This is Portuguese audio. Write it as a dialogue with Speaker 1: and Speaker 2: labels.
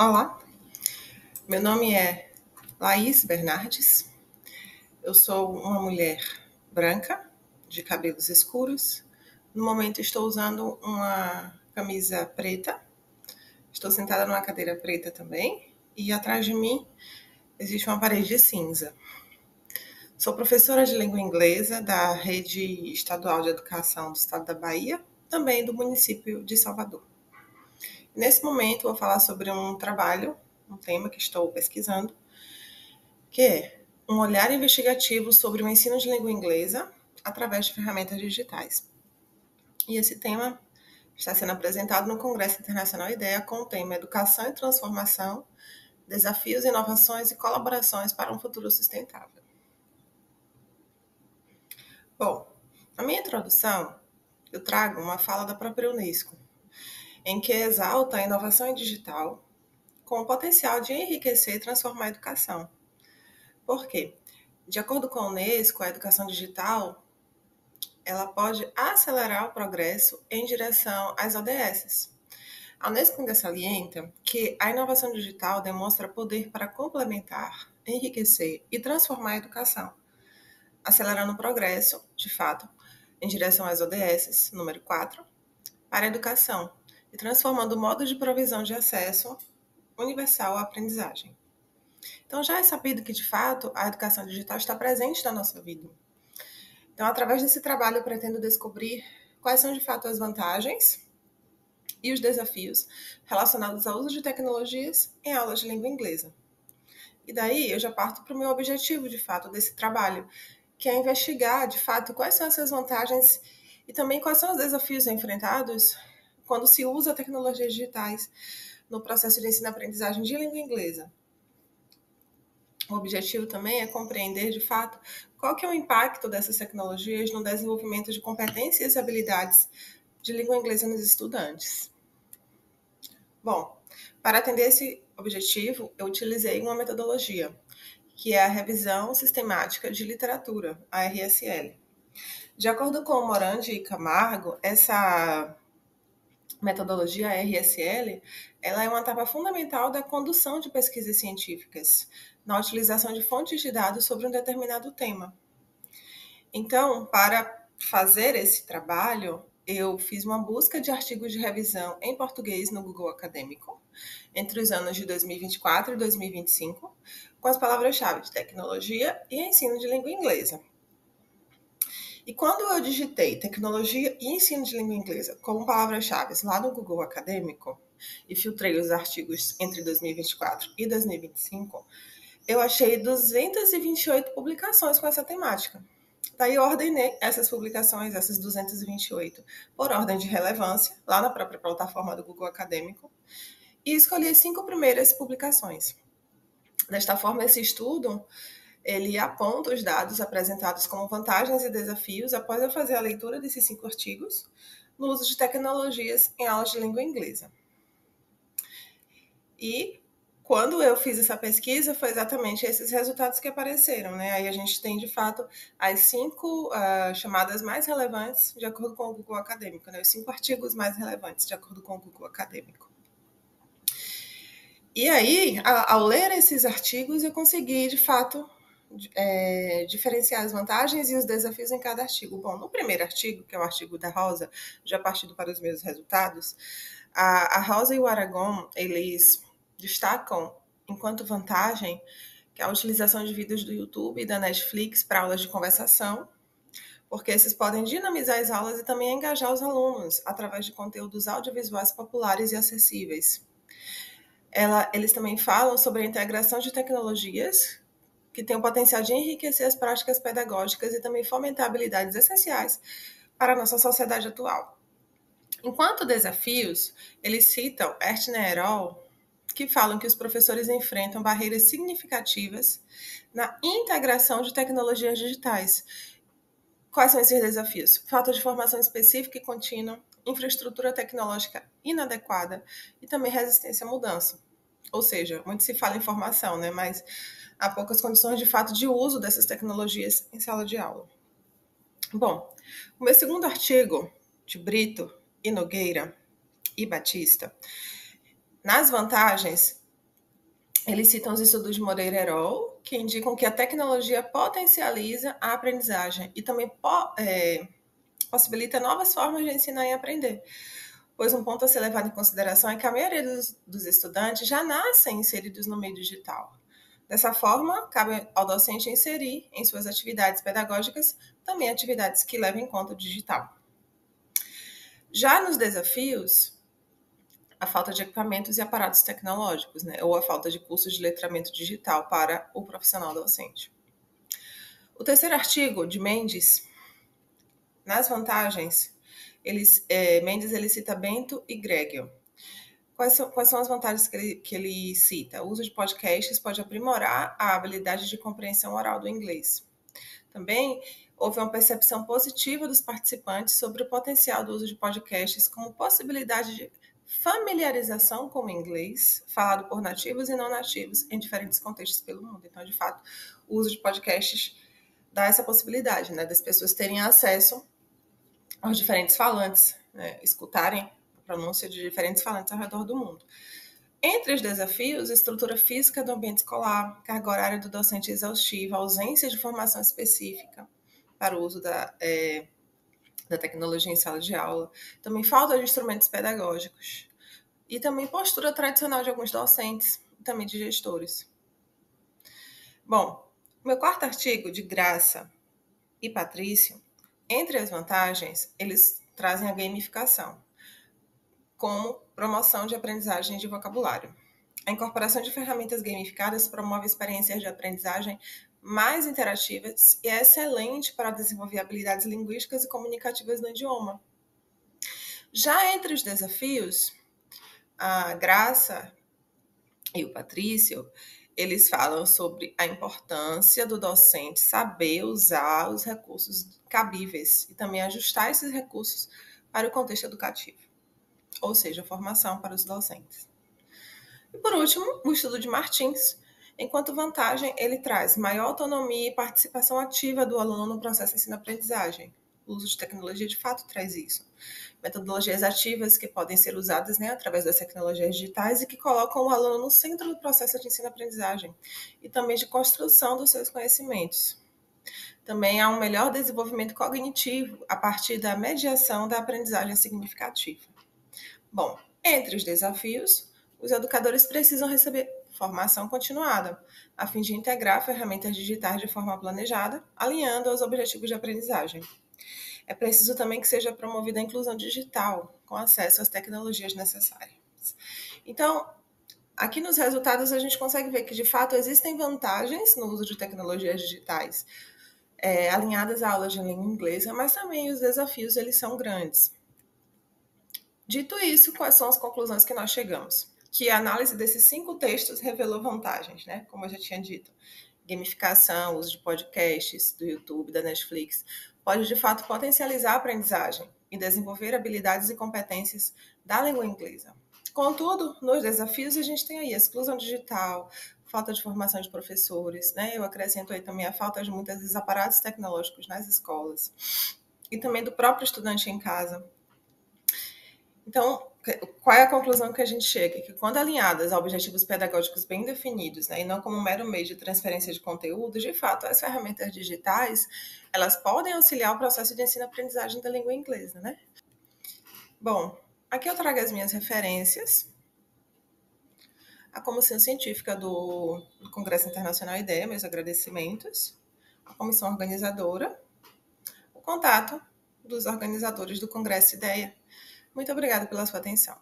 Speaker 1: Olá, meu nome é Laís Bernardes, eu sou uma mulher branca, de cabelos escuros. No momento estou usando uma camisa preta, estou sentada numa cadeira preta também, e atrás de mim existe uma parede cinza. Sou professora de língua inglesa da Rede Estadual de Educação do Estado da Bahia, também do município de Salvador. Nesse momento vou falar sobre um trabalho, um tema que estou pesquisando, que é um olhar investigativo sobre o ensino de língua inglesa através de ferramentas digitais. E esse tema está sendo apresentado no Congresso Internacional IDEA com o tema Educação e Transformação, Desafios, Inovações e Colaborações para um Futuro Sustentável. Bom, na minha introdução, eu trago uma fala da própria Unesco, em que exalta a inovação digital com o potencial de enriquecer e transformar a educação. Por quê? De acordo com a Unesco, a educação digital ela pode acelerar o progresso em direção às ODS. A Unesco ainda salienta que a inovação digital demonstra poder para complementar, enriquecer e transformar a educação, acelerando o progresso, de fato, em direção às ODS, número 4, para a educação, e transformando o modo de provisão de acesso universal à aprendizagem. Então, já é sabido que, de fato, a educação digital está presente na nossa vida. Então, através desse trabalho, eu pretendo descobrir quais são, de fato, as vantagens e os desafios relacionados ao uso de tecnologias em aulas de língua inglesa. E daí, eu já parto para o meu objetivo, de fato, desse trabalho, que é investigar, de fato, quais são essas vantagens e também quais são os desafios enfrentados quando se usa tecnologias digitais no processo de ensino-aprendizagem de língua inglesa. O objetivo também é compreender, de fato, qual que é o impacto dessas tecnologias no desenvolvimento de competências e habilidades de língua inglesa nos estudantes. Bom, para atender esse objetivo, eu utilizei uma metodologia, que é a Revisão Sistemática de Literatura, a RSL. De acordo com Morandi e Camargo, essa metodologia RSL, ela é uma etapa fundamental da condução de pesquisas científicas, na utilização de fontes de dados sobre um determinado tema. Então, para fazer esse trabalho, eu fiz uma busca de artigos de revisão em português no Google Acadêmico, entre os anos de 2024 e 2025, com as palavras-chave de tecnologia e ensino de língua inglesa. E quando eu digitei tecnologia e ensino de língua inglesa como palavras-chave lá no Google Acadêmico e filtrei os artigos entre 2024 e 2025, eu achei 228 publicações com essa temática. Daí eu ordenei essas publicações, essas 228, por ordem de relevância, lá na própria plataforma do Google Acadêmico, e escolhi as 5 primeiras publicações. Desta forma, esse estudo ele aponta os dados apresentados como vantagens e desafios após eu fazer a leitura desses 5 artigos no uso de tecnologias em aulas de língua inglesa. E quando eu fiz essa pesquisa, foi exatamente esses resultados que apareceram, né? Aí a gente tem, de fato, as 5 chamadas mais relevantes de acordo com o Google Acadêmico, né? Os 5 artigos mais relevantes de acordo com o Google Acadêmico. E aí, ao ler esses artigos, eu consegui, de fato, diferenciar as vantagens e os desafios em cada artigo. Bom, no primeiro artigo, que é o artigo da Rosa, já partindo para os meus resultados, a Rosa e o Aragon, eles destacam, enquanto vantagem, que a utilização de vídeos do YouTube e da Netflix para aulas de conversação, porque esses podem dinamizar as aulas e também engajar os alunos através de conteúdos audiovisuais populares e acessíveis. Eles também falam sobre a integração de tecnologias que tem o potencial de enriquecer as práticas pedagógicas e também fomentar habilidades essenciais para a nossa sociedade atual. Enquanto desafios, eles citam Ertner et al., que falam que os professores enfrentam barreiras significativas na integração de tecnologias digitais. Quais são esses desafios? Falta de formação específica e contínua, infraestrutura tecnológica inadequada e também resistência à mudança. Ou seja, muito se fala em formação, né? Mas há poucas condições de fato de uso dessas tecnologias em sala de aula. Bom, o meu segundo artigo, de Brito e Nogueira e Batista, nas vantagens, Eles citam os estudos de Moreira et al., que indicam que a tecnologia potencializa a aprendizagem e também possibilita novas formas de ensinar e aprender. Pois um ponto a ser levado em consideração é que a maioria dos estudantes já nascem inseridos no meio digital. Dessa forma, cabe ao docente inserir em suas atividades pedagógicas também atividades que levem em conta o digital. Já nos desafios, a falta de equipamentos e aparatos tecnológicos, né, ou a falta de cursos de letramento digital para o profissional docente. O terceiro artigo de Mendes, nas vantagens, Mendes ele cita Bento e Gregel. Quais são as vantagens que ele cita? O uso de podcasts pode aprimorar a habilidade de compreensão oral do inglês. Também houve uma percepção positiva dos participantes sobre o potencial do uso de podcasts como possibilidade de familiarização com o inglês falado por nativos e não nativos em diferentes contextos pelo mundo. Então, de fato, o uso de podcasts dá essa possibilidade, né, das pessoas terem acesso aos diferentes falantes, né, escutarem a pronúncia de diferentes falantes ao redor do mundo. Entre os desafios, estrutura física do ambiente escolar, carga horária do docente exaustiva, ausência de formação específica para o uso da tecnologia em sala de aula, também falta de instrumentos pedagógicos e também postura tradicional de alguns docentes e também de gestores. Bom, meu quarto artigo, de Graça e Patrício, entre as vantagens, eles trazem a gamificação como promoção de aprendizagem de vocabulário. A incorporação de ferramentas gamificadas promove experiências de aprendizagem mais interativas e é excelente para desenvolver habilidades linguísticas e comunicativas no idioma. Já entre os desafios, a Graça e o Patrício, eles falam sobre a importância do docente saber usar os recursos cabíveis e também ajustar esses recursos para o contexto educativo, ou seja, a formação para os docentes. E por último, o estudo de Martins. Enquanto vantagem, ele traz maior autonomia e participação ativa do aluno no processo de ensino-aprendizagem. O uso de tecnologia, de fato, traz isso. Metodologias ativas que podem ser usadas, né, através das tecnologias digitais e que colocam o aluno no centro do processo de ensino-aprendizagem e também de construção dos seus conhecimentos. Também há um melhor desenvolvimento cognitivo a partir da mediação da aprendizagem significativa. Bom, entre os desafios, os educadores precisam receber formação continuada, a fim de integrar ferramentas digitais de forma planejada, alinhando aos objetivos de aprendizagem. É preciso também que seja promovida a inclusão digital, com acesso às tecnologias necessárias. Então, aqui nos resultados a gente consegue ver que, de fato, existem vantagens no uso de tecnologias digitais, alinhadas a aulas de língua inglesa, mas também os desafios, eles são grandes. Dito isso, quais são as conclusões que nós chegamos? Que a análise desses 5 textos revelou vantagens, né? Como eu já tinha dito. Gamificação, uso de podcasts, do YouTube, da Netflix, pode de fato potencializar a aprendizagem e desenvolver habilidades e competências da língua inglesa. Contudo, nos desafios a gente tem aí a exclusão digital, falta de formação de professores, né? Eu acrescento aí também a falta de muitos vezes aparatos tecnológicos nas escolas e também do próprio estudante em casa. Então, qual é a conclusão que a gente chega? Que quando alinhadas a objetivos pedagógicos bem definidos, né, e não como um mero meio de transferência de conteúdo, de fato, as ferramentas digitais, elas podem auxiliar o processo de ensino-aprendizagem da língua inglesa, né? Bom, aqui eu trago as minhas referências, a comissão científica do Congresso Internacional IDEA, meus agradecimentos, a comissão organizadora, o contato dos organizadores do Congresso IDEA. Muito obrigada pela sua atenção.